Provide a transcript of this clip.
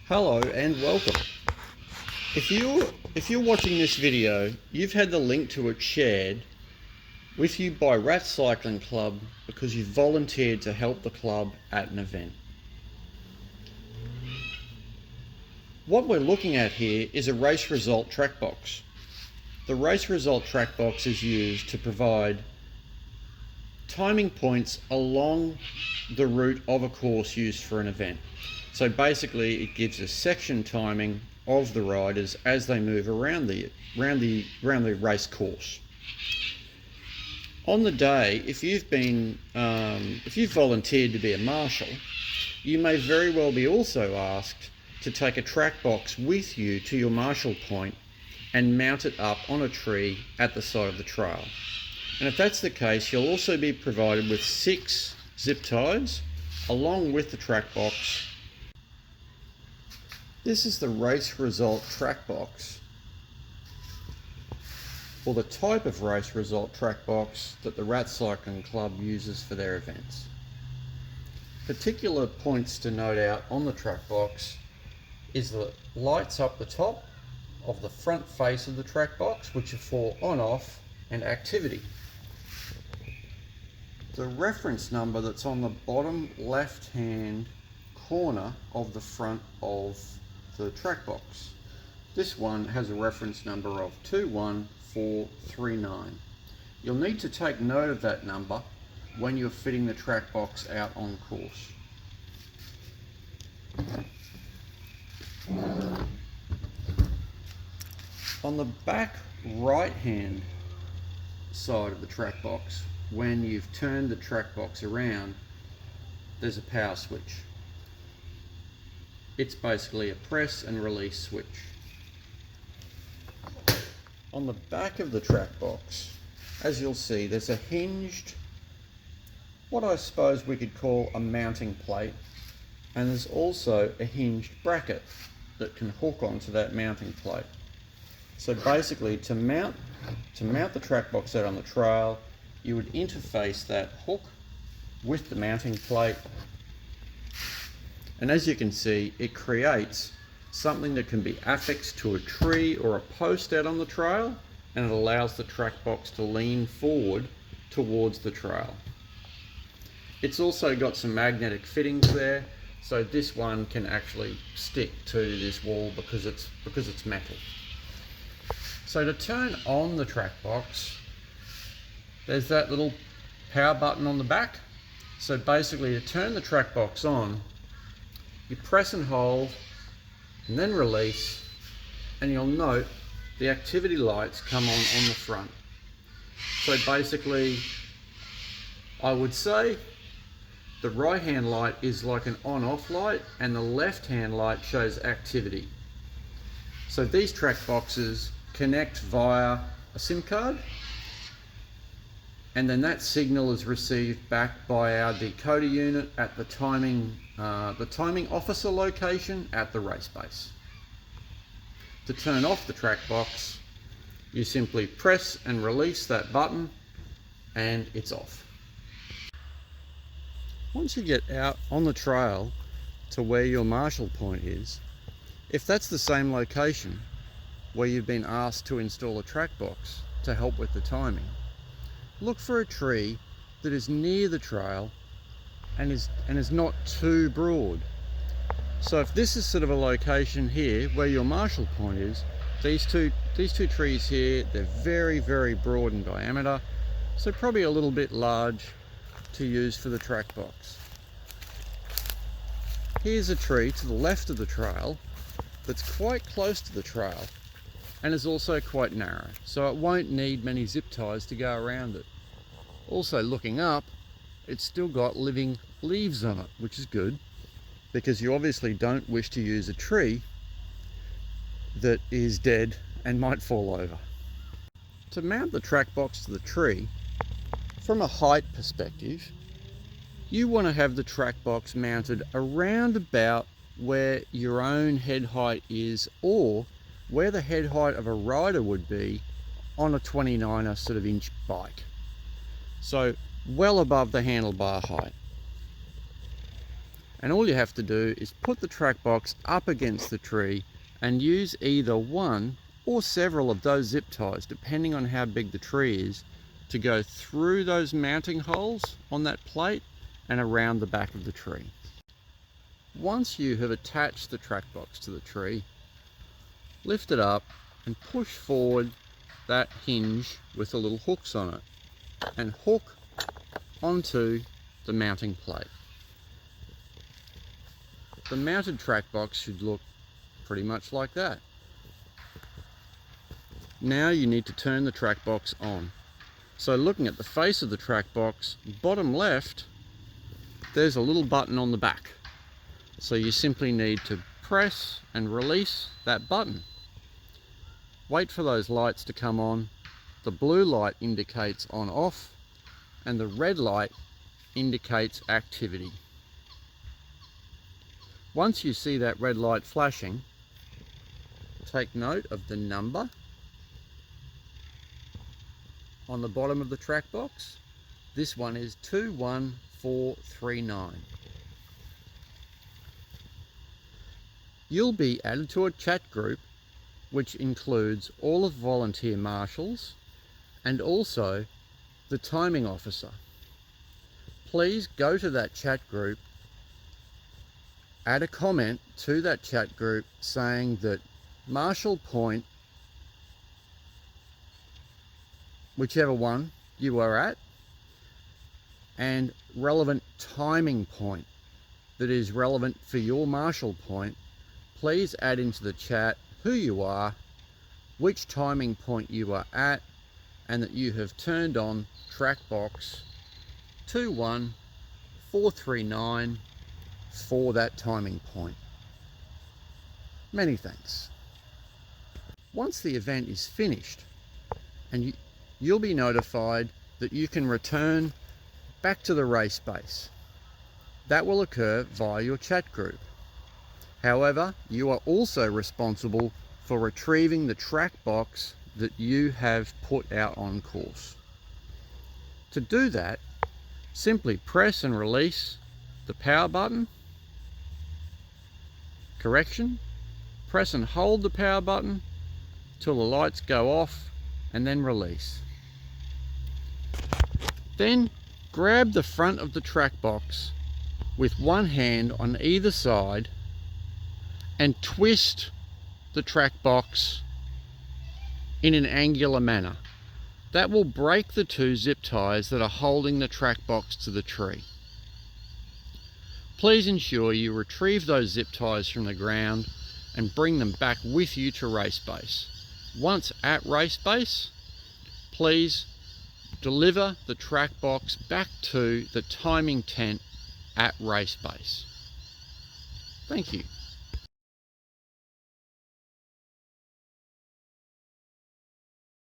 Hello and welcome. If you're watching this video, you've had the link to it shared with you by Rat Cycling Club because you volunteered to help the club at an event. What we're looking at here is a race result track box. The race result track box is used to provide timing points along the route of a course used for an event. So basically it gives us section timing of the riders as they move around the race course. On the day, if you've volunteered to be a marshal, you may very well be also asked to take a track box with you to your marshal point and mount it up on a tree at the side of the trail. And if that's the case, you'll also be provided with 6 zip ties along with the track box. This is the race result track box, or the type of race result track box that the Rat Cycling Club uses for their events. Particular points to note out on the track box is the lights up the top of the front face of the track box, which are for on, off and activity. The reference number that's on the bottom left hand corner of the front of the track box. This one has a reference number of 21439. You'll need to take note of that number when you're fitting the track box out on course. On the back right hand side of the track box, when you've turned the track box around, there's a power switch. It's basically a press and release switch. On the back of the track box, as you'll see, there's a hinged, what I suppose we could call a mounting plate, and there's also a hinged bracket that can hook onto that mounting plate. So basically, to mount the track box out on the trail, you would interface that hook with the mounting plate, and as you can see, it creates something that can be affixed to a tree or a post out on the trail, and it allows the track box to lean forward towards the trail. It's also got some magnetic fittings there, so this one can actually stick to this wall because it's metal. So to turn on the track box, there's that little power button on the back. So basically, to turn the track box on, you press and hold and then release, and you'll note the activity lights come on the front. So basically, I would say the right hand light is like an on-off light and the left hand light shows activity. So these track boxes connect via a SIM card, and then that signal is received back by our decoder unit at the timing officer location at the race base. To turn off the track box, you simply press and release that button and it's off. Once you get out on the trail to where your marshal point is, if that's the same location where you've been asked to install a track box to help with the timing, look for a tree that is near the trail and is not too broad. So if this is sort of a location here where your marshal point is, these two trees here, they're very, very broad in diameter, so probably a little bit large to use for the track box. Here's a tree to the left of the trail that's quite close to the trail and is also quite narrow, so it won't need many zip ties to go around it. Also, looking up, it's still got living leaves on it, which is good, because you obviously don't wish to use a tree that is dead and might fall over. To mount the track box to the tree, from a height perspective, you want to have the track box mounted around about where your own head height is, or where the head height of a rider would be on a 29er sort of inch bike. So well above the handlebar height. And all you have to do is put the track box up against the tree and use either one or several of those zip ties, depending on how big the tree is, to go through those mounting holes on that plate and around the back of the tree. Once you have attached the track box to the tree, lift it up and push forward that hinge with the little hooks on it and hook onto the mounting plate. The mounted track box should look pretty much like that. Now you need to turn the track box on. So looking at the face of the track box, bottom left, there's a little button on the back. So you simply need to press and release that button. Wait for those lights to come on. The blue light indicates on off and the red light indicates activity. Once you see that red light flashing, take note of the number on the bottom of the track box. This one is 21439. You'll be added to a chat group which includes all of volunteer marshals and also the timing officer. Please go to that chat group, add a comment to that chat group saying that Marshall Point, whichever one you are at, and relevant timing point that is relevant for your Marshall Point, please add into the chat who you are, which timing point you are at, and that you have turned on track box 21439 for that timing point. Many thanks. Once the event is finished, and you'll be notified that you can return back to the race base. That will occur via your chat group. However, you are also responsible for retrieving the track box that you have put out on course. To do that, simply press and release the power button. Correction, press and hold the power button till the lights go off and then release. Then grab the front of the track box with one hand on either side and twist the track box in an angular manner. That will break the two zip ties that are holding the track box to the tree. Please ensure you retrieve those zip ties from the ground and bring them back with you to race base. Once at race base, please deliver the track box back to the timing tent at race base. Thank you.